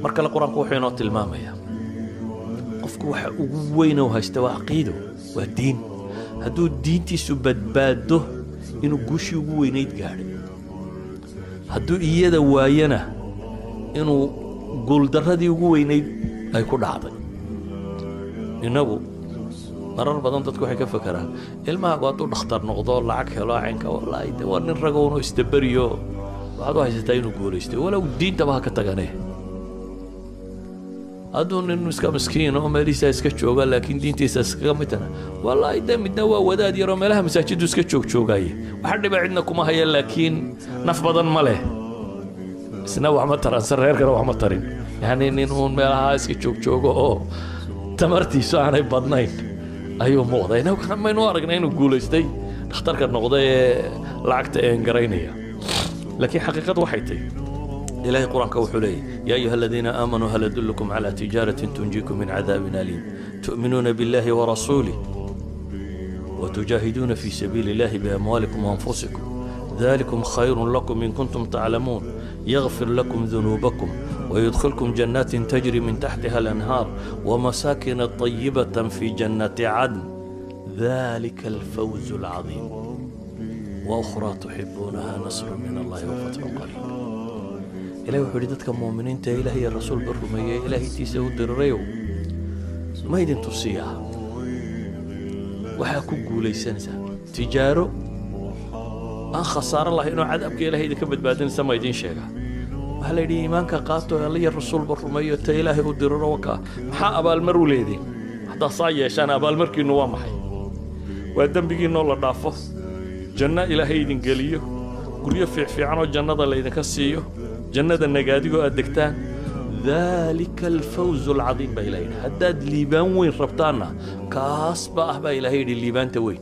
marka la quraanku wuxuu inoo tilmaamayaa qofku waxa ugu weyn oo haysta waa caqiido waa diin hadduu diintiisu badbaado inuu guushii ugu weynayd gaadhay hadduu iyada waayana inuu guuldarradii ugu weynayd ay ku dhacday inagu marar badan dadku waxay ka fakaraan ilmahaagu hadduu dhakhtar noqdo lacag helo caynka wallaahi de waa nin ragowno isdabariyo waxaad u haysataa inuu guulaystay walow diintaba ha ka taganee hadduu nin iska miskiin oo meelihiisa iska jooga laakiin diintiisa iskaga midana wallaahi de midna waa wadaad yaroo meelaha masaajiddu iska joogjoogaye waxa dhiba cidna kuma haya laakiin naf badan ma leh isna wax ma taransan reerkana wax ma tarin yacni nin uun meelaha iska joogjoogo oo tamartiisu aanay badnayn ayuu muuqday inagu maynu aragnay inuu guulaystay dhakhtarka noqday ee lacagta een garaynaya laakiin xaqiiqadu waxay tahay إلهي قرآن كوحولي يا أيها الذين آمنوا هل أدلكم على تجارة تنجيكم من عذاب أليم تؤمنون بالله ورسوله وتجاهدون في سبيل الله بأموالكم وأنفسكم ذلكم خير لكم إن كنتم تعلمون يغفر لكم ذنوبكم ويدخلكم جنات تجري من تحتها الأنهار ومساكن طيبة في جنات عدن ذلك الفوز العظيم وأخرى تحبونها نصر من الله وفتح قريب إلهي وحدتك المؤمنين تا إلهي الرسول بالرمية إلهي تيسود الريو ما يدين تصيها وحاكو قولي سنسا تجارو أن خسار الله إنه عذابك إلهي إذا كبت بعدين سما يدين شيئا وهل يدين إيمانك قاتو إلهي الرسول بالرمية تا إلهي ودر الروكا محا أبا المرو ليدي حتى صايا شان أبا المركي نوامحي وأدن بيجي نولا دافو جنة إلهي إذن قليو قرية في عنو جنة اللي إذن كسيو جنة النجاديو أدكتان ذلك الفوز العظيم بإلهينا هداد ليبان وين ربطانا كاس بقى بإلهي الليبان توين